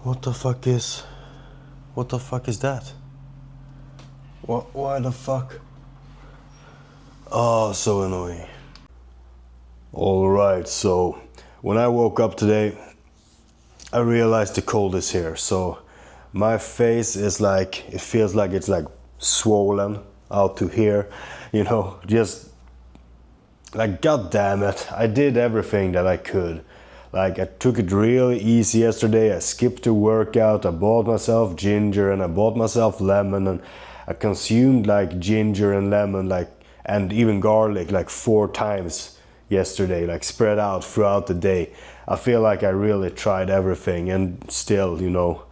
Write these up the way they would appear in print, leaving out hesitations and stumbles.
What the fuck is that? Why the fuck? Oh, so annoying. Alright, so when I woke up today, I realized the cold is here. So my face is like, it feels like it's like swollen out to here, you know, just like, god damn it. I did everything that I could. Like, I took it really easy yesterday. I skipped the workout. I bought myself ginger and I bought myself lemon, and I consumed like ginger and lemon, like, and even garlic like 4 times yesterday, like spread out throughout the day. I feel like I really tried everything, and still, you know,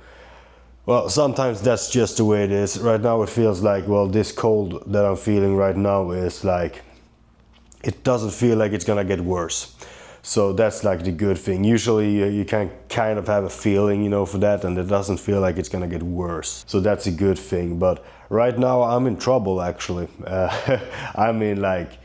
well, sometimes that's just the way it is. Right now it feels like, well, this cold that I'm feeling right now is like, it doesn't feel like it's gonna get worse. So that's like the good thing. Usually you can kind of have a feeling, you know, for that, and it doesn't feel like it's gonna get worse. So that's a good thing. But right now I'm in trouble, actually. I mean, like,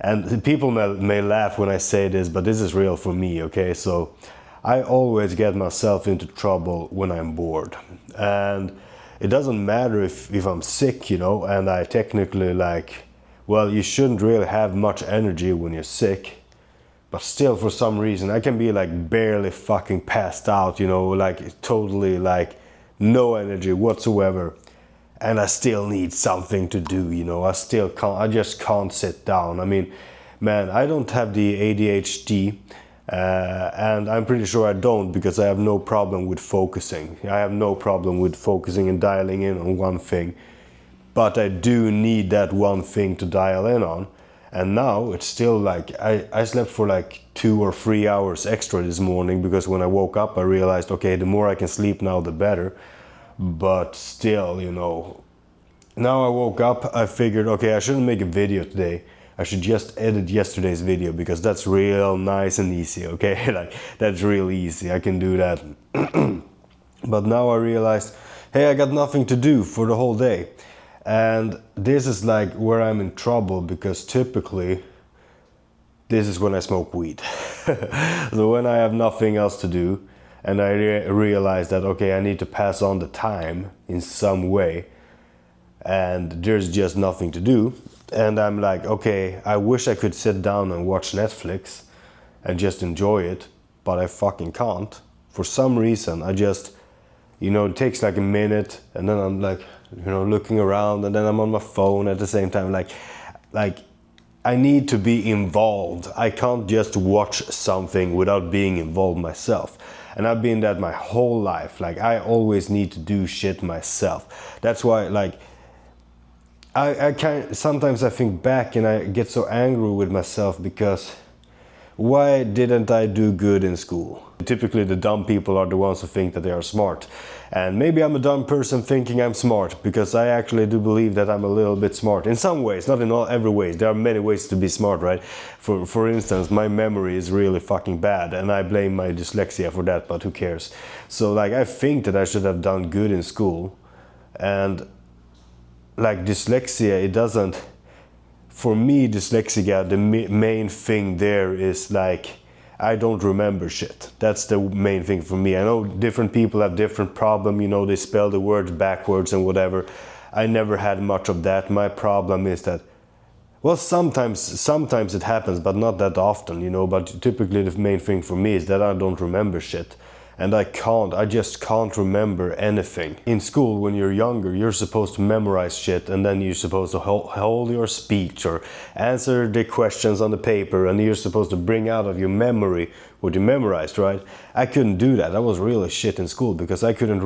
and people may laugh when I say this, but this is real for me, okay? So I always get myself into trouble when I'm bored. And it doesn't matter if I'm sick, you know, and I technically like, well, you shouldn't really have much energy when you're sick. But still, for some reason, I can be like barely fucking passed out, you know, like totally like no energy whatsoever. And I still need something to do, you know, I just can't sit down. I mean, man, I don't have the ADHD, and I'm pretty sure I don't, because I have no problem with focusing. I have no problem with focusing and dialing in on one thing. But I do need that one thing to dial in on. And now it's still like, I slept for like 2 or 3 hours extra this morning, because when I woke up I realized, okay, the more I can sleep now the better. But still, you know, now I woke up, I figured, okay, I shouldn't make a video today. I should just edit yesterday's video, because that's real nice and easy, okay? Like, that's real easy, I can do that. But now I realized, hey, I got nothing to do for the whole day. And this is like where I'm in trouble, because typically this is when I smoke weed. So when I have nothing else to do, and I realize that, okay, I need to pass on the time in some way, and there's just nothing to do, and I'm like, okay, I wish I could sit down and watch Netflix and just enjoy it, but I fucking can't. For some reason, I just, you know, it takes like a minute, and then I'm like, you know, looking around, and then I'm on my phone at the same time. Like I need to be involved. I can't just watch something without being involved myself. And I've been that my whole life. Like, I always need to do shit myself. That's why, like, sometimes I think back and I get so angry with myself, because why didn't I do good in school? Typically the dumb people are the ones who think that they are smart. And maybe I'm a dumb person thinking I'm smart, because I actually do believe that I'm a little bit smart. In some ways, not in every way. There are many ways to be smart, right? For instance, my memory is really fucking bad, and I blame my dyslexia for that, but who cares? So like, I think that I should have done good in school. And like, dyslexia, it doesn't, for me, dyslexia, the main thing there is like, I don't remember shit. That's the main thing for me. I know different people have different problem, you know, they spell the words backwards and whatever. I never had much of that. My problem is that, well, sometimes it happens, but not that often, you know, but typically the main thing for me is that I don't remember shit. And I just can't remember anything. In school, when you're younger, you're supposed to memorize shit, and then you're supposed to hold your speech or answer the questions on the paper, and you're supposed to bring out of your memory what you memorized, right? I couldn't do that. I was really shit in school, because I couldn't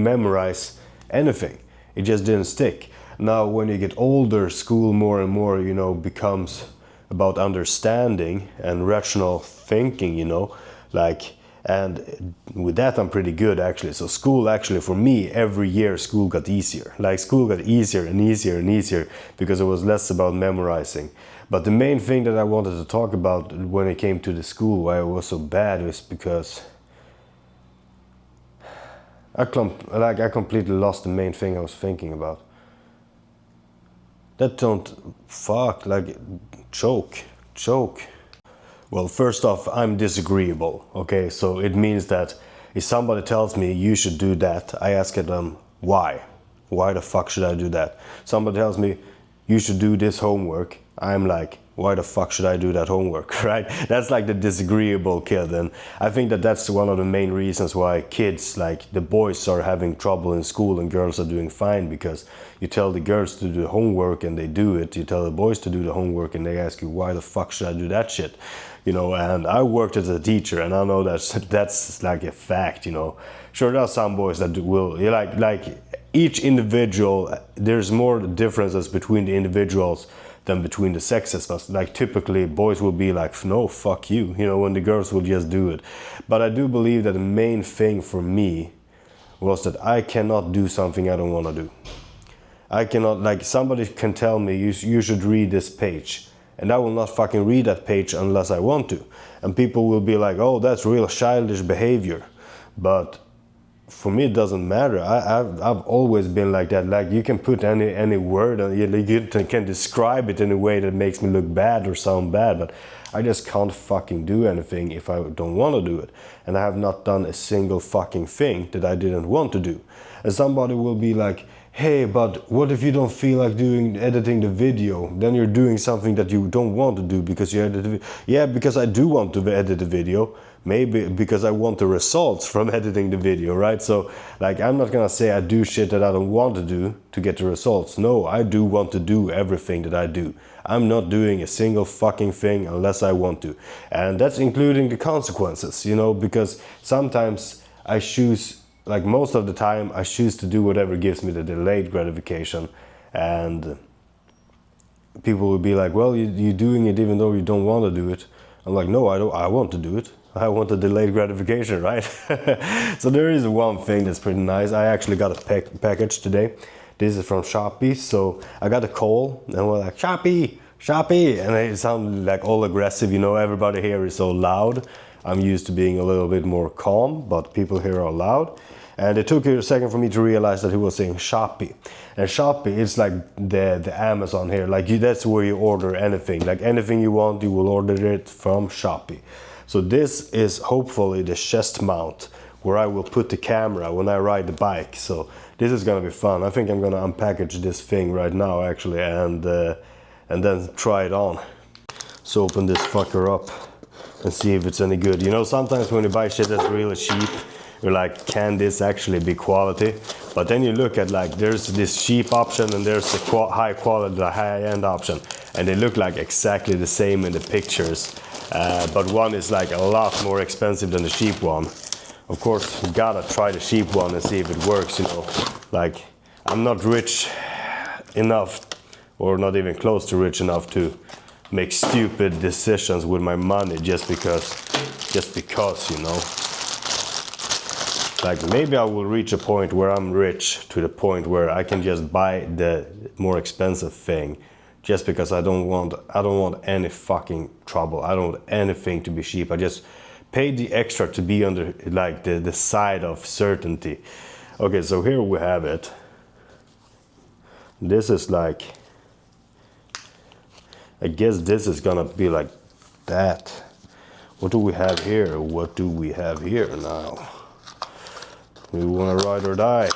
memorize anything. It just didn't stick. Now, when you get older, school more and more, you know, becomes about understanding and rational thinking, you know, like. And with that, I'm pretty good, actually. So school, actually, for me, every year school got easier. Like, school got easier and easier and easier, because it was less about memorizing. But the main thing that I wanted to talk about when it came to the school, why it was so bad, was because I completely lost the main thing I was thinking about. That don't fuck, like, choke. Well, first off, I'm disagreeable, okay? So it means that if somebody tells me you should do that, I ask them why. Why the fuck should I do that? Somebody tells me you should do this homework, I'm like, why the fuck should I do that homework, right? That's like the disagreeable kid, and I think that that's one of the main reasons why kids, like the boys, are having trouble in school and girls are doing fine, because you tell the girls to do the homework and they do it, you tell the boys to do the homework and they ask you, why the fuck should I do that shit? You know, and I worked as a teacher and I know that's like a fact, you know. Sure, there are some boys that will, like each individual, there's more differences between the individuals than between the sexes. Like typically boys will be like, no, fuck you, you know, when the girls will just do it. But I do believe that the main thing for me was that I cannot do something I don't want to do. I cannot, like somebody can tell me you should read this page, and I will not fucking read that page unless I want to. And people will be like, oh, that's real childish behavior. But for me, it doesn't matter. I've always been like that. Like you can put any word, and you can describe it in a way that makes me look bad or sound bad, but I just can't fucking do anything if I don't want to do it. And I have not done a single fucking thing that I didn't want to do. And somebody will be like, hey, but what if you don't feel like editing the video? Then you're doing something that you don't want to do because you edit the video. Yeah, because I do want to edit the video. Maybe because I want the results from editing the video, right? So, like, I'm not gonna say I do shit that I don't want to do to get the results. No, I do want to do everything that I do. I'm not doing a single fucking thing unless I want to. And that's including the consequences, you know, because sometimes I choose, like most of the time, I choose to do whatever gives me the delayed gratification. And people will be like, well, you're doing it even though you don't want to do it. I'm like, no, I want to do it. I want a delayed gratification, right? So there is one thing that's pretty nice. I actually got a package today. This is from Shopee. So I got a call and we're like, Shopee, and it sounded like all aggressive, you know, everybody here is so loud. I'm used to being a little bit more calm, but people here are loud. And it took a second for me to realize that he was saying Shopee. And Shopee is like the Amazon here. Like that's where you order anything. Like anything you want, you will order it from Shopee. So this is hopefully the chest mount where I will put the camera when I ride the bike. So this is gonna be fun. I think I'm gonna unpackage this thing right now actually and then try it on. So open this fucker up and see if it's any good. You know, sometimes when you buy shit that's really cheap, you're like, can this actually be quality? But then you look at like, there's this cheap option and there's the high quality, the high end option. And they look like exactly the same in the pictures. But one is like a lot more expensive than the cheap one. Of course, you gotta try the cheap one and see if it works, you know. Like, I'm not rich enough, or not even close to rich enough to make stupid decisions with my money just because, you know. Like maybe I will reach a point where I'm rich to the point where I can just buy the more expensive thing just because I don't want any fucking trouble. I don't want anything to be cheap. I just paid the extra to be under like the side of certainty. Okay, so here we have it. This is like, I guess this is gonna be like that. What do we have here? What do we have here now? We wanna ride or die.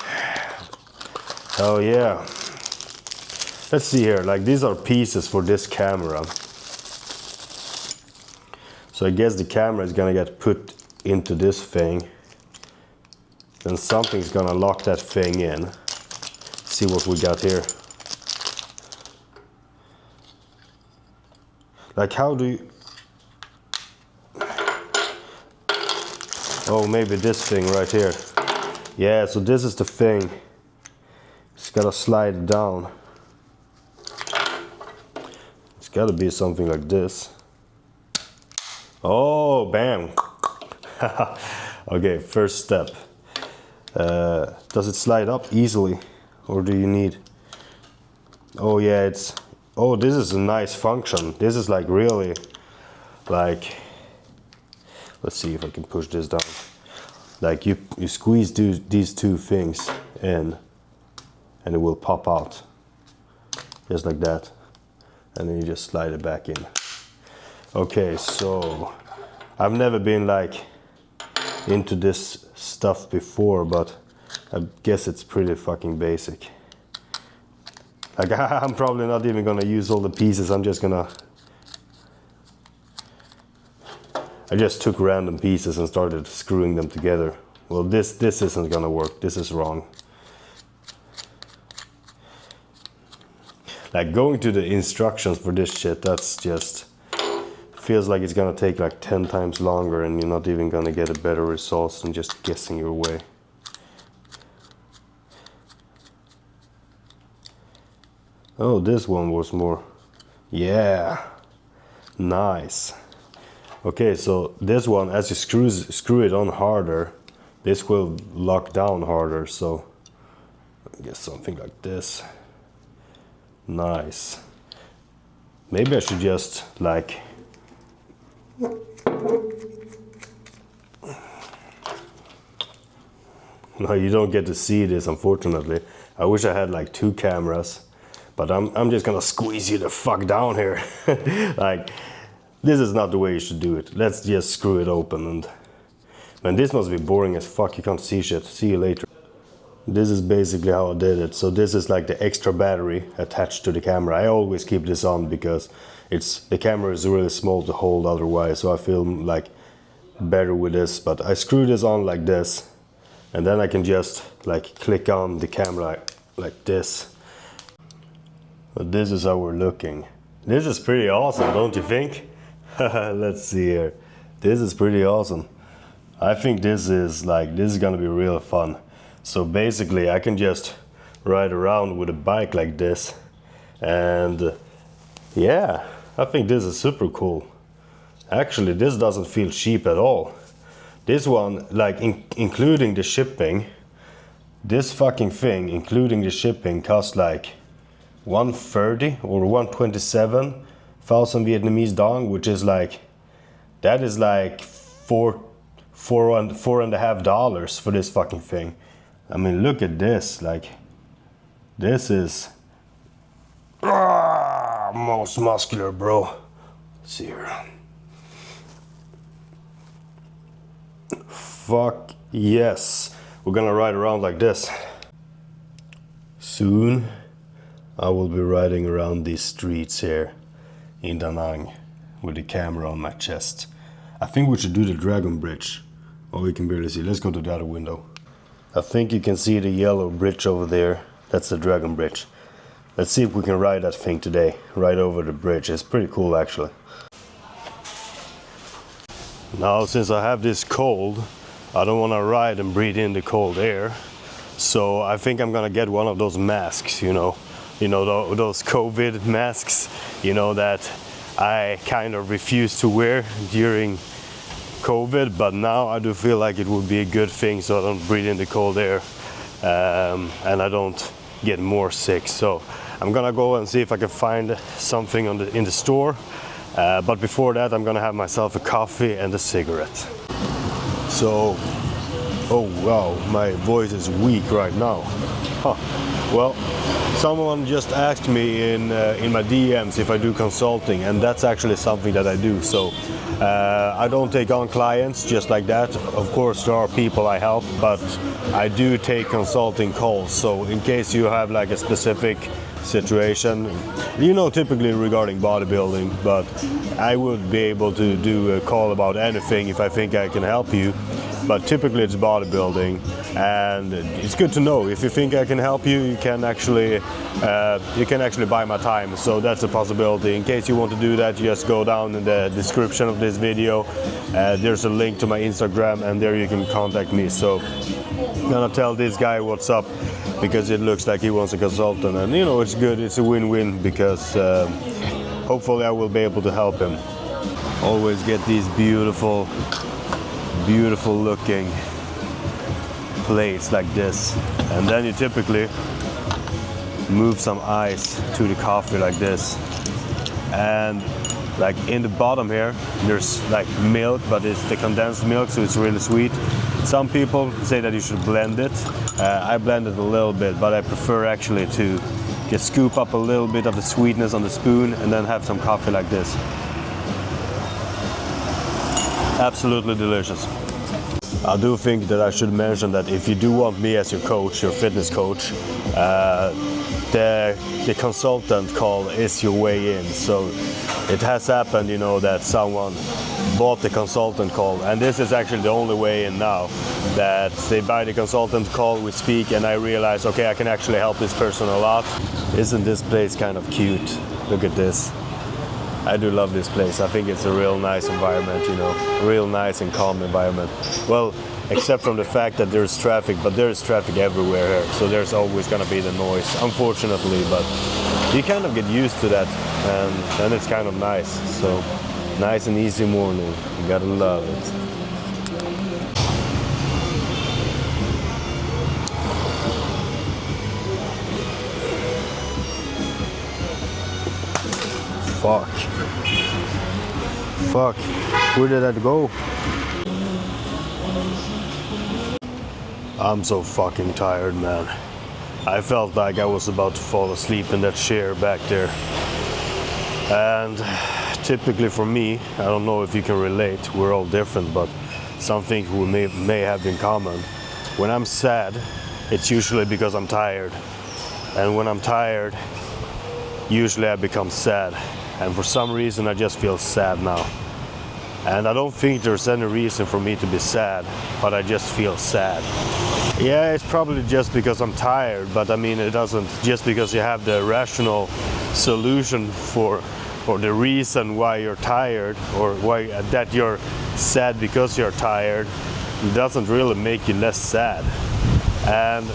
Oh yeah. Let's see here, like these are pieces for this camera. So I guess the camera is gonna get put into this thing. Then something's gonna lock that thing in. See what we got here. Like how do you... Oh, maybe this thing right here. Yeah, so this is the thing. It's gotta slide down. It's gotta be something like this. Oh, bam. Okay, first step. Does it slide up easily? Or do you need... Oh yeah, it's... Oh, this is a nice function. This is like really... Like... Let's see if I can push this down. Like you squeeze these two things in and it will pop out. Just like that. And then you just slide it back in. Okay, so I've never been like into this stuff before, but I guess it's pretty fucking basic. Like, I'm probably not even gonna use all the pieces. I just took random pieces and started screwing them together. Well, this isn't gonna work. This is wrong. Like, going to the instructions for this shit, that's just feels like it's gonna take like 10 times longer, and you're not even gonna get a better results than just guessing your way. Oh, this one was more. Yeah, nice. Okay, so this one, as you screw it on harder, this will lock down harder. So I guess something like this. Nice. Maybe I should just like. No, you don't get to see this, unfortunately. I wish I had like 2 cameras. But I'm just gonna squeeze you the fuck down here. Like, this is not the way you should do it. Let's just screw it open. And man, this must be boring as fuck. You can't see shit. See you later. This is basically how I did it. So this is like the extra battery attached to the camera. I always keep this on because the camera is really small to hold otherwise. So I feel like better with this. But I screw this on like this, and then I can just like click on the camera like this. But this is how we're looking. This is pretty awesome, don't you think? Let's see here. This is pretty awesome. I think this is gonna be real fun. So basically I can just ride around with a bike like this, and yeah, I think this is super cool. Actually, this doesn't feel cheap at all. This one, like including the shipping, this fucking thing, including the shipping, costs like 130 or 127,000 Vietnamese dong, which is like, that is like $4.50 for this fucking thing. I mean, look at this. Like, this is most muscular, bro. Let's see here. Fuck yes, we're gonna ride around like this. Soon I will be riding around these streets here in Da Nang with the camera on my chest. I think we should do the Dragon Bridge. Oh, we can barely see. Let's go to the other window. I think you can see the yellow bridge over there. That's the Dragon Bridge. Let's see if we can ride that thing today. Right over the bridge. It's pretty cool, actually. Now, since I have this cold, I don't want to ride and breathe in the cold air. So I think I'm gonna get one of those masks, those COVID masks, that I kind of refused to wear during COVID, but now I do feel like it would be a good thing so I don't breathe in the cold air, and I don't get more sick. So I'm gonna go and see if I can find something in the store, but before that I'm gonna have myself a coffee and a cigarette. So, oh wow, my voice is weak right now. Well, someone just asked me in my DMs if I do consulting, and that's actually something that I do. So I don't take on clients just like that. Of course, there are people I help, but I do take consulting calls. So in case you have like a specific situation, typically regarding bodybuilding, but I would be able to do a call about anything if I think I can help you. But typically it's bodybuilding, and it's good to know. If you think I can help you, you can actually buy my time. So that's a possibility. In case you want to do that, just go down in the description of this video. There's a link to my Instagram, and there you can contact me. So I'm gonna tell this guy what's up, because it looks like he wants a consultant, and it's good. It's a win-win, because hopefully I will be able to help him. Always get these beautiful looking plates like this, and then you typically move some ice to the coffee like this, and like in the bottom here there's like milk, but it's the condensed milk, so it's really sweet. Some people say that you should blend it. I blend it a little bit, but I prefer actually to just scoop up a little bit of the sweetness on the spoon and then have some coffee like this. Absolutely delicious. I do think that I should mention that if you do want me as your coach, your fitness coach, the consultant call is your way in. So it has happened, you know, that someone bought the consultant call, and this is actually the only way in now, that they buy the consultant call, we speak, and I realize, okay, I can actually help this person a lot. Isn't this place kind of cute? Look at this. I do love this place. I think it's a real nice environment, you know, real nice and calm environment. Well, except from the fact that there's traffic, but there's traffic everywhere here, so there's always gonna be the noise, unfortunately, but you kind of get used to that, and then it's kind of nice. So, nice and easy morning, you gotta love it. Fuck. Fuck. Where did that go? I'm so fucking tired, man. I felt like I was about to fall asleep in that chair back there. And typically for me, I don't know if you can relate, we're all different, but something we may have in common. When I'm sad, it's usually because I'm tired. And when I'm tired, usually I become sad. And for some reason I just feel sad now. And I don't think there's any reason for me to be sad, but I just feel sad. Yeah, it's probably just because I'm tired, but I mean, it doesn't, just because you have the rational solution for, or the reason why you're tired, or why that you're sad because you're tired, it doesn't really make you less sad. And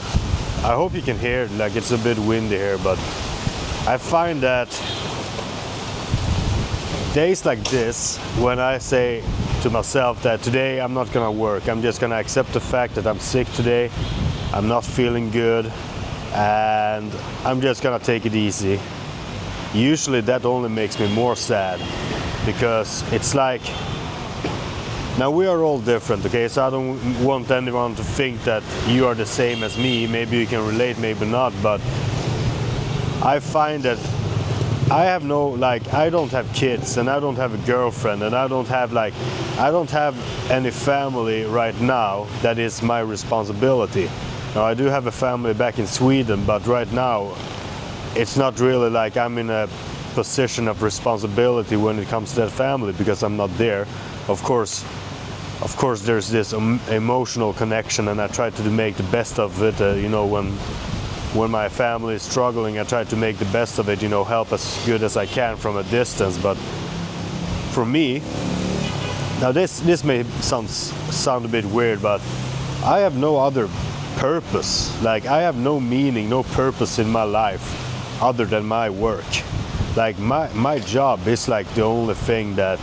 I hope you can hear it, like it's a bit windy here, but I find that days like this, when I say to myself that today I'm not gonna work, I'm just gonna accept the fact that I'm sick today, I'm not feeling good, and I'm just gonna take it easy. Usually that only makes me more sad, because it's like, now we are all different, okay, so I don't want anyone to think that you are the same as me. Maybe you can relate, maybe not, but I find that I have no, like, I don't have kids, and I don't have a girlfriend, and I don't have any family right now that is my responsibility. Now I do have a family back in Sweden, but right now it's not really like I'm in a position of responsibility when it comes to that family, because I'm not there. Of course there's this emotional connection, and I try to make the best of it, you know, when my family is struggling, I try to make the best of it, you know, help as good as I can from a distance. But for me, now this may sound a bit weird, but I have no other purpose. Like, I have no meaning, no purpose in my life other than my work. Like, my job is like the only thing that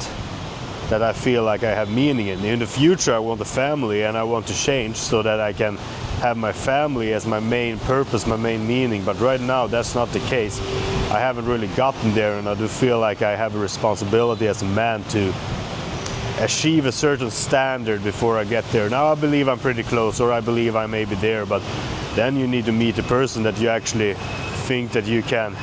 I feel like I have meaning in. In the future, I want a family, and I want to change so that I can have my family as my main purpose, my main meaning, but right now that's not the case. I haven't really gotten there, and I do feel like I have a responsibility as a man to achieve a certain standard before I get there. Now I believe I'm pretty close, or I believe I may be there, but then you need to meet a person that you actually think that you can.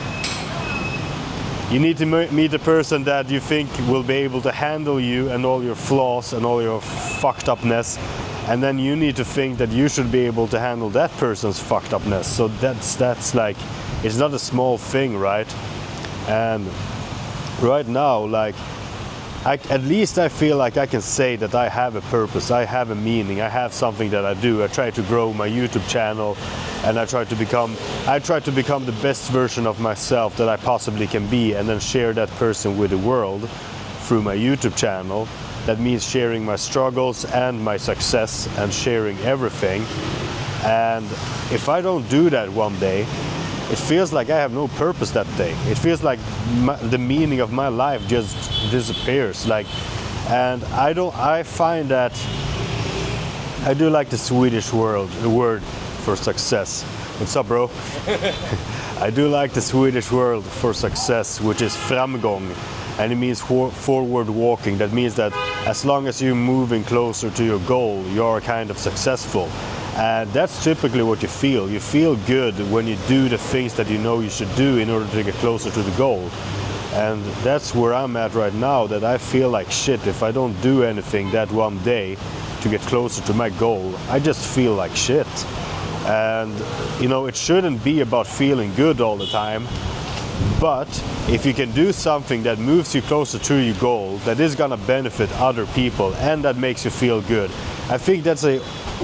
You need to meet a person that you think will be able to handle you and all your flaws and all your fucked upness. And then you need to think that you should be able to handle that person's fucked upness. So that's like, it's not a small thing, right? And right now, like, at least I feel like I can say that I have a purpose, I have a meaning, I have something that I do. I try to grow my YouTube channel, and I try to become the best version of myself that I possibly can be, and then share that person with the world through my YouTube channel. That means sharing my struggles and my success, and sharing everything. And if I don't do that one day, it feels like I have no purpose that day. It feels like the meaning of my life just disappears. Like, and I find that I do like the Swedish word for success. What's up, bro? I do like the Swedish word for success, which is framgång. And it means forward walking. That means that as long as you're moving closer to your goal, you're kind of successful. And that's typically what you feel. You feel good when you do the things that you know you should do in order to get closer to the goal. And that's where I'm at right now, that I feel like shit if I don't do anything that one day to get closer to my goal. I just feel like shit. And you know, it shouldn't be about feeling good all the time, but if you can do something that moves you closer to your goal, that is gonna benefit other people and that makes you feel good, I think that's a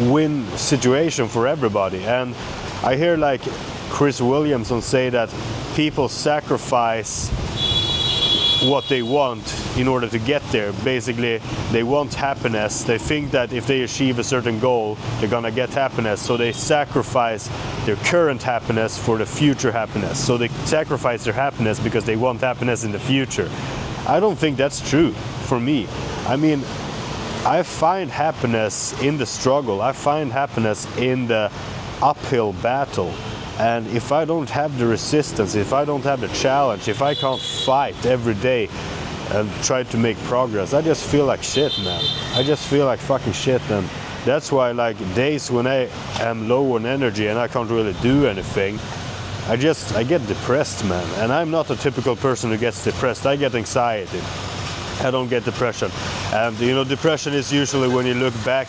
win situation for everybody. And I hear like Chris Williamson say that people sacrifice what they want in order to get there. Basically, they want happiness. They think that if they achieve a certain goal, they're gonna get happiness. So they sacrifice their current happiness for the future happiness. So they sacrifice their happiness because they want happiness in the future. I don't think that's true for me. I mean, I find happiness in the struggle. I find happiness in the uphill battle. And if I don't have the resistance, if I don't have the challenge, if I can't fight every day and try to make progress, I just feel like shit, man. I just feel like fucking shit. And that's why, like, days when I am low on energy and I can't really do anything, I get depressed, man. And I'm not a typical person who gets depressed. I get anxiety. I don't get depression. And you know, depression is usually when you look back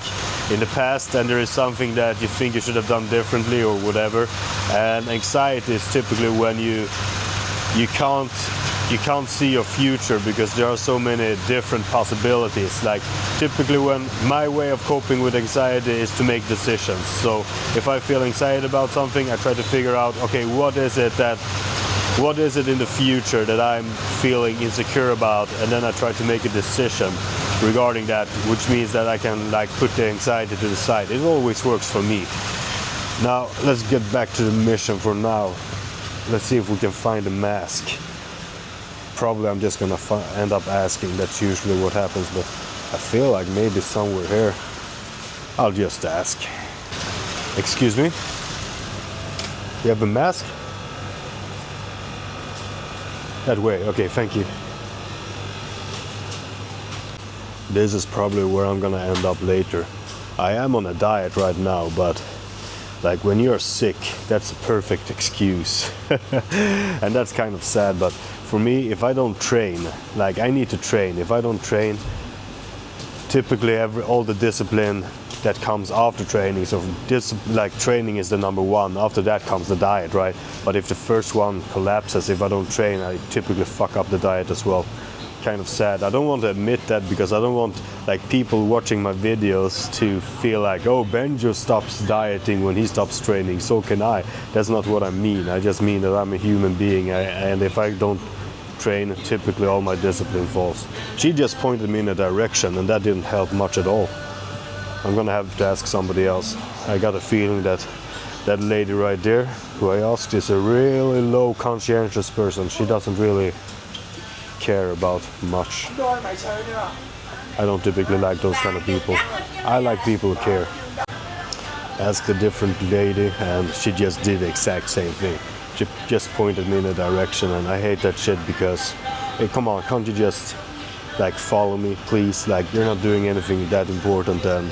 in the past and there is something that you think you should have done differently or whatever. And anxiety is typically when you can't see your future because there are so many different possibilities. Like typically when my way of coping with anxiety is to make decisions. So if I feel anxiety about something, I try to figure out, okay, what is it in the future that I'm feeling insecure about, and then I try to make a decision regarding that, which means that I can like put the anxiety to the side. It always works for me. Now let's get back to the mission for now. Let's see if we can find a mask. Probably I'm just gonna end up asking. That's usually what happens, but I feel like maybe somewhere here. I'll just ask. Excuse me? You have a mask? That way, okay, thank you. This is probably where I'm gonna end up later. I am on a diet right now, but like when you're sick, that's a perfect excuse. And that's kind of sad, but for me, if I don't train, like I need to train. If I don't train, typically all the discipline that comes after training, so like training is the number one, after that comes the diet, right? But if the first one collapses, if I don't train, I typically fuck up the diet as well. Kind of sad. I don't want to admit that because I don't want like people watching my videos to feel like, oh, Benjo stops dieting when he stops training, so can I. That's not what I mean. I just mean that I'm a human being, and if I don't train, typically all my discipline falls. She just pointed me in a direction and that didn't help much at all. I'm gonna have to ask somebody else. I got a feeling that that lady right there, who I asked, is a really low conscientious person. She doesn't really care about much. I don't typically like those kind of people. I like people who care. Asked a different lady and she just did the exact same thing. She just pointed me in a direction, and I hate that shit because, hey, come on, can't you just like follow me, please? Like, you're not doing anything that important. And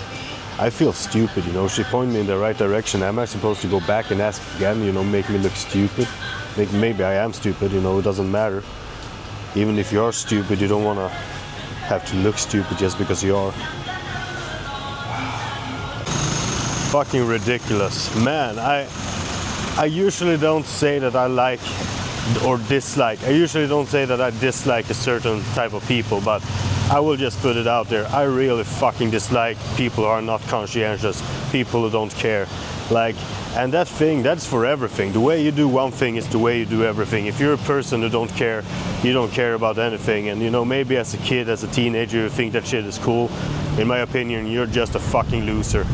I feel stupid, you know. She pointed me in the right direction. Am I supposed to go back and ask again, you know, make me look stupid? Maybe I am stupid, you know, it doesn't matter. Even if you're stupid, you don't want to have to look stupid just because you are. Fucking ridiculous. Man, I usually don't say that I like or dislike. I usually don't say that I dislike a certain type of people, but I will just put it out there. I really fucking dislike people who are not conscientious, people who don't care. Like, and that thing, that's for everything. The way you do one thing is the way you do everything. If you're a person who don't care, you don't care about anything. And you know, maybe as a kid, as a teenager, you think that shit is cool. In my opinion, you're just a fucking loser.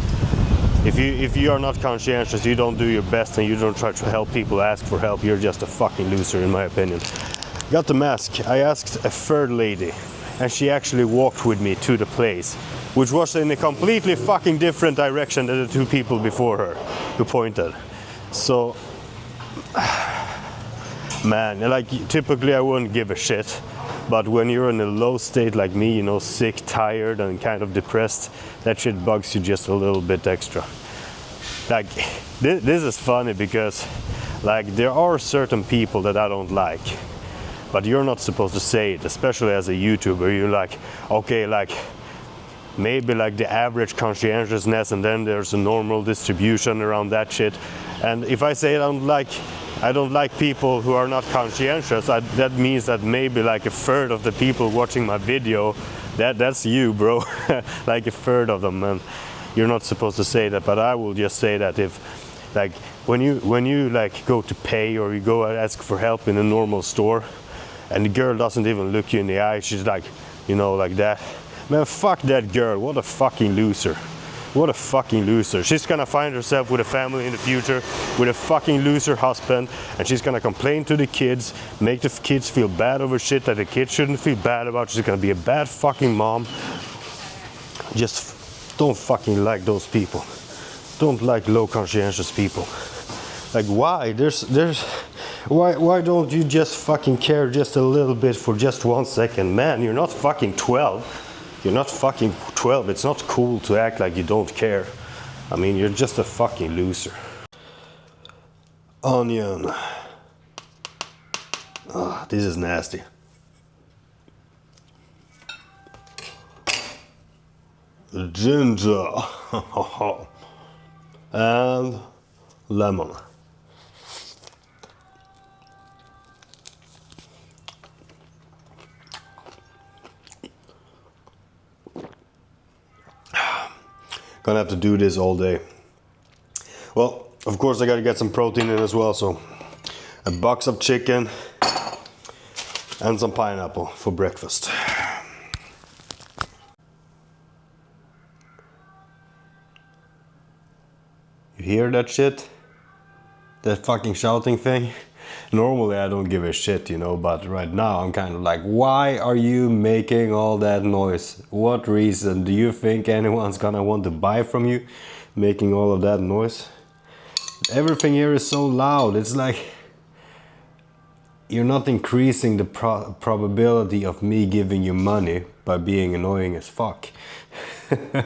If you are not conscientious, you don't do your best, and you don't try to help people ask for help, you're just a fucking loser, in my opinion. Got the mask. I asked a third lady, and she actually walked with me to the place, which was in a completely fucking different direction than the two people before her who pointed. So, man, like, typically I wouldn't give a shit. But when you're in a low state like me, you know, sick, tired, and kind of depressed, that shit bugs you just a little bit extra. Like, this is funny because, like, there are certain people that I don't like. but you're not supposed to say it, especially as a YouTuber. You're like, okay, like maybe like the average conscientiousness, and then there's a normal distribution around that shit. And if I say I don't like people who are not conscientious, that means that maybe like a third of the people watching my video, that's you, bro. Like a third of them, and you're not supposed to say that. But I will just say that if like when you like go to pay or you go and ask for help in a normal store, and the girl doesn't even look you in the eye, she's like, you know, like that. Man, fuck that girl. What a fucking loser. What a fucking loser. She's gonna find herself with a family in the future, with a fucking loser husband, and she's gonna complain to the kids, make the kids feel bad over shit that the kids shouldn't feel bad about. She's gonna be a bad fucking mom. Just don't fucking like those people. Don't like low conscientious people. Like, why? Why don't you just fucking care just a little bit for just 1 second? Man, you're not fucking 12. You're not fucking 12. It's not cool to act like you don't care. I mean, you're just a fucking loser. Onion. Oh, this is nasty. Ginger. And lemon. Gonna have to do this all day. Well, of course I gotta get some protein in as well, so a box of chicken and some pineapple for breakfast. You hear that shit? That fucking shouting thing? Normally I don't give a shit, you know, but right now I'm kind of like, why are you making all that noise? What reason? Do you think anyone's gonna want to buy from you making all of that noise? Everything here is so loud. It's like you're not increasing the probability of me giving you money by being annoying as fuck. I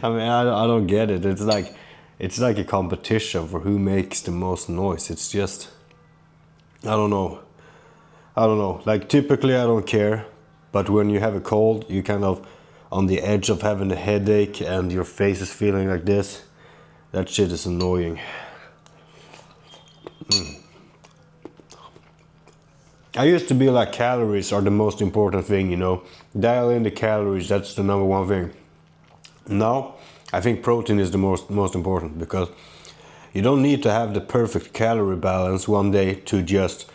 mean, I don't get it. It's like a competition for who makes the most noise. It's just, I don't know. Like typically I don't care, but when you have a cold, you kind of on the edge of having a headache and your face is feeling like this. That shit is annoying. I used to be like, calories are the most important thing, you know. Dial in the calories, that's the number one thing. Now, I think protein is the most important, because you don't need to have the perfect calorie balance one day to just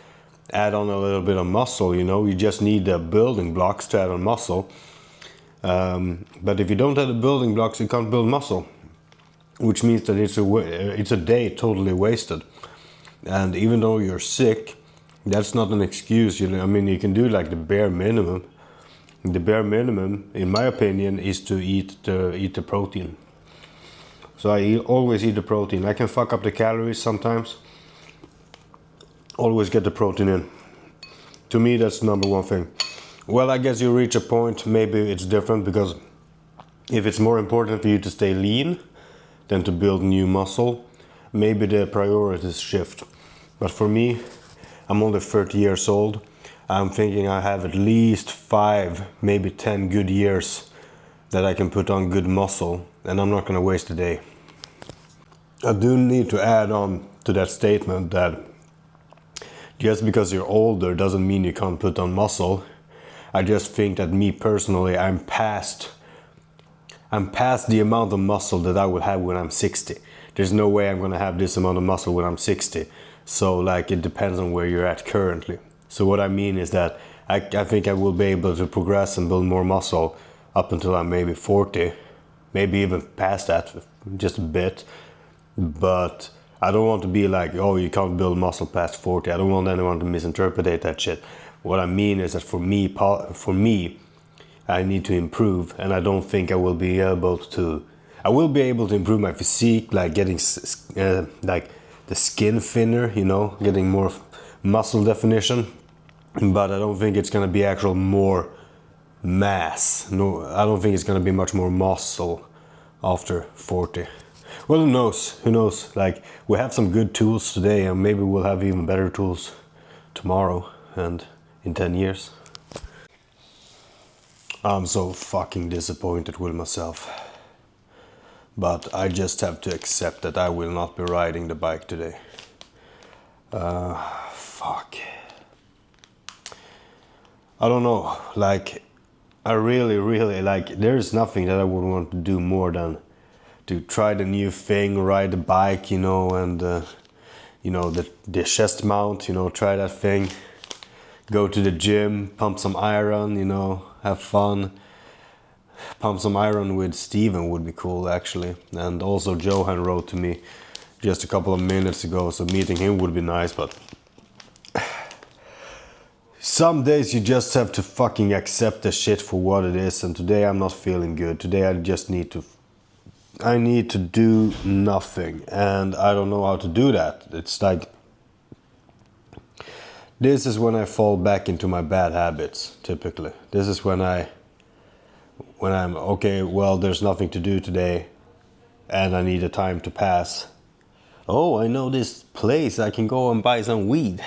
add on a little bit of muscle, you know. You just need the building blocks to add on muscle. But if you don't have the building blocks, you can't build muscle, which means that it's a day totally wasted. And even though you're sick, that's not an excuse, you know. I mean, you can do like the bare minimum. The bare minimum, in my opinion, is to eat the protein. So I always eat the protein. I can fuck up the calories sometimes. Always get the protein in. To me, that's the number one thing. Well, I guess you reach a point, maybe it's different, because if it's more important for you to stay lean than to build new muscle, maybe the priorities shift. But for me, I'm only 30 years old. I'm thinking I have at least 5, maybe 10 good years that I can put on good muscle, and I'm not gonna waste a day. I do need to add on to that statement that just because you're older doesn't mean you can't put on muscle. I just think that me personally, I'm past the amount of muscle that I will have when I'm 60. There's no way I'm gonna have this amount of muscle when I'm 60. So like, it depends on where you're at currently. So what I mean is that I think I will be able to progress and build more muscle up until I'm maybe 40, maybe even past that, just a bit. But I don't want to be like, oh, you can't build muscle past 40. I don't want anyone to misinterpret that shit. What I mean is that for me, I need to improve, and I don't think I will be able to. I will be able to improve my physique, like getting like the skin thinner, you know, getting more muscle definition. But I don't think it's gonna be actual more mass. No, I don't think it's gonna be much more muscle after 40. Well, who knows? Who knows? Like, we have some good tools today, and maybe we'll have even better tools tomorrow and in 10 years. I'm so fucking disappointed with myself. But I just have to accept that I will not be riding the bike today. Fuck. I don't know, like, I really, like, there's nothing that I would want to do more than to try the new thing, ride the bike, you know, and, you know, the chest mount, you know, try that thing. Go to the gym, pump some iron, you know, have fun. Pump some iron with Steven would be cool, actually. And also Johan wrote to me just a couple of minutes ago, so meeting him would be nice, but some days you just have to fucking accept the shit for what it is, and today I'm not feeling good. Today I just need to do nothing, and I don't know how to do that. It's like, this is when I fall back into my bad habits, typically. This is when I'm, okay, well, there's nothing to do today, and I need a time to pass. Oh, I know this place, I can go and buy some weed.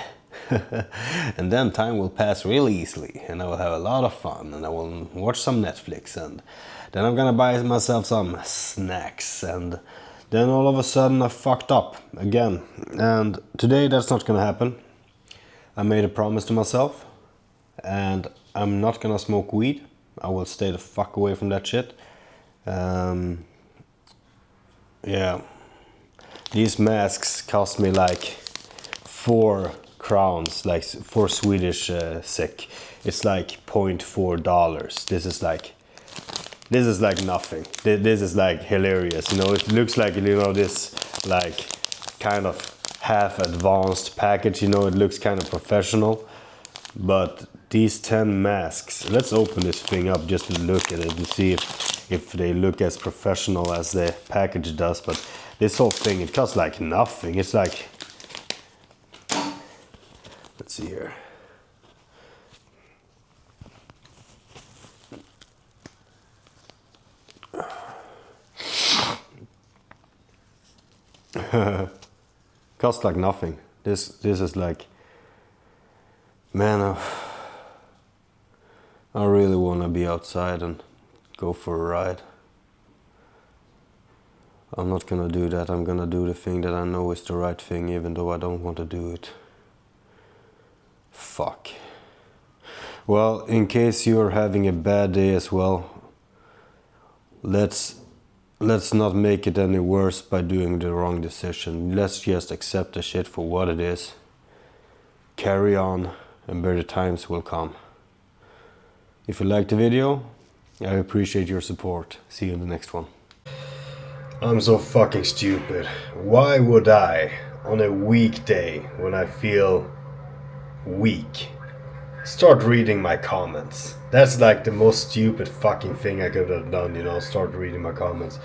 And then time will pass really easily, and I will have a lot of fun, and I will watch some Netflix, and then I'm gonna buy myself some snacks, and then all of a sudden I fucked up again. And today that's not gonna happen. I made a promise to myself, and I'm not gonna smoke weed. I will stay the fuck away from that shit. Yeah. These masks cost me like 4 crowns, like 4 Swedish SEK. It's like $0.4. This is like nothing. This is like hilarious, you know. It looks like, you know, this like kind of half advanced package, you know. It looks kind of professional, but these 10 masks, let's open this thing up just to look at it and see if they look as professional as the package does. But this whole thing, it costs like nothing. It's like, let's see here. Costs like nothing. This is like, man, I really want to be outside and go for a ride. I'm not gonna do that. I'm gonna do the thing that I know is the right thing, even though I don't want to do it. Fuck. Well, in case you're having a bad day as well, let's not make it any worse by doing the wrong decision. Let's just accept the shit for what it is. Carry on, and better times will come. If you liked the video, I appreciate your support. See you in the next one. I'm so fucking stupid. Why would I, on a weekday when I feel weak, start reading my comments? That's like the most stupid fucking thing I could have done, you know, start reading my comments.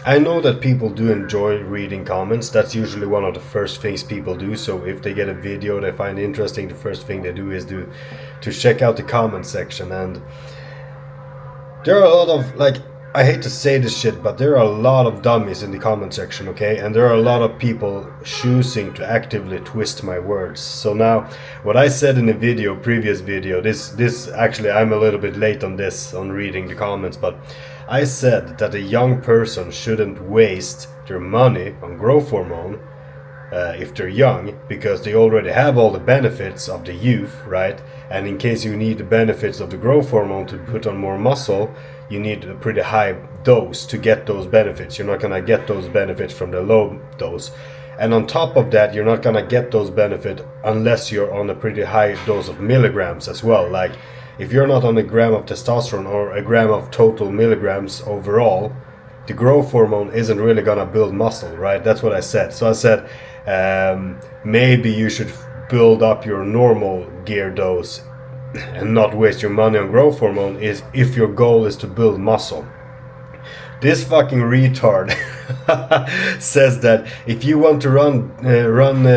I know that people do enjoy reading comments. That's usually one of the first things people do. So if they get a video they find interesting, the first thing they do is to check out the comment section. And there are a lot of, like, I hate to say this shit, but there are a lot of dummies in the comment section, okay? And there are a lot of people choosing to actively twist my words. So now, what I said in the previous video, this actually, I'm a little bit late on this, on reading the comments, but I said that a young person shouldn't waste their money on growth hormone if they're young, because they already have all the benefits of the youth, right? And in case you need the benefits of the growth hormone to put on more muscle, you need a pretty high dose to get those benefits. You're not gonna get those benefits from the low dose. And on top of that, you're not gonna get those benefits unless you're on a pretty high dose of milligrams as well. Like, if you're not on a gram of testosterone or a gram of total milligrams overall, the growth hormone isn't really gonna build muscle, right? That's what I said. So I said, maybe you should build up your normal gear dose and not waste your money on growth hormone if your goal is to build muscle. This fucking retard says that if you want to run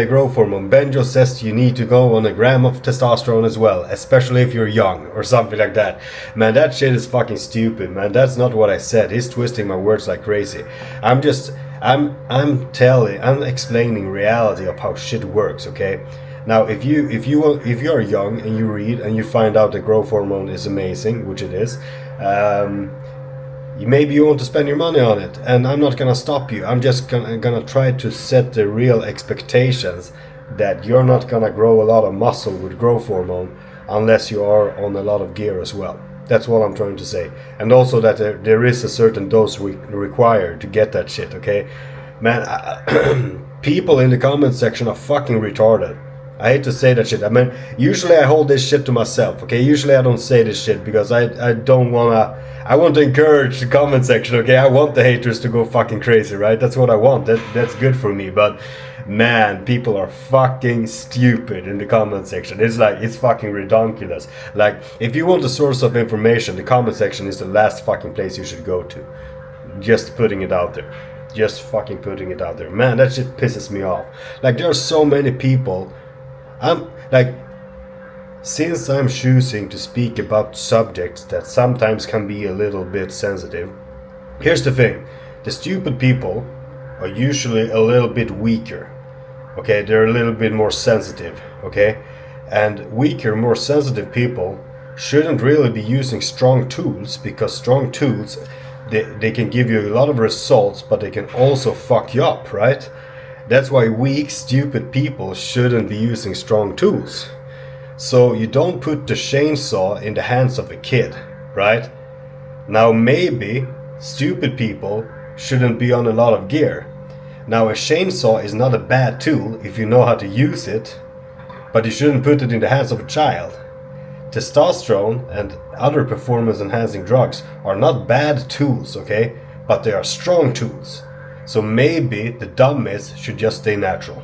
growth hormone, Benjo says you need to go on a gram of testosterone as well, especially if you're young or something like that. Man, that shit is fucking stupid, man. That's not what I said. He's twisting my words like crazy. I'm explaining reality of how shit works, okay? Now, if you are young and you read and you find out that growth hormone is amazing, which it is, maybe you want to spend your money on it, and I'm not gonna stop you. I'm just gonna try to set the real expectations that you're not gonna grow a lot of muscle with growth hormone unless you are on a lot of gear as well. That's what I'm trying to say. And also that there is a certain dose required to get that shit, okay? Man, people in the comment section are fucking retarded. I hate to say that shit. I mean, usually I hold this shit to myself, okay? Usually I don't say this shit because I don't wanna... I want to encourage the comment section, okay? I want the haters to go fucking crazy, right? That's what I want. That's good for me. But man, people are fucking stupid in the comment section. It's like, it's fucking ridiculous. Like, if you want a source of information, the comment section is the last fucking place you should go to. Just putting it out there. Just fucking putting it out there. Man, that shit pisses me off. Like, there are so many people... Since I'm choosing to speak about subjects that sometimes can be a little bit sensitive, here's the thing. The stupid people are usually a little bit weaker. Okay, they're a little bit more sensitive, okay? And weaker, more sensitive people shouldn't really be using strong tools, because strong tools, they can give you a lot of results, but they can also fuck you up, right? That's why weak, stupid people shouldn't be using strong tools. So you don't put the chainsaw in the hands of a kid, right? Now maybe stupid people shouldn't be on a lot of gear. Now a chainsaw is not a bad tool if you know how to use it, but you shouldn't put it in the hands of a child. Testosterone and other performance enhancing drugs are not bad tools, okay? But they are strong tools. So maybe the dummies should just stay natural.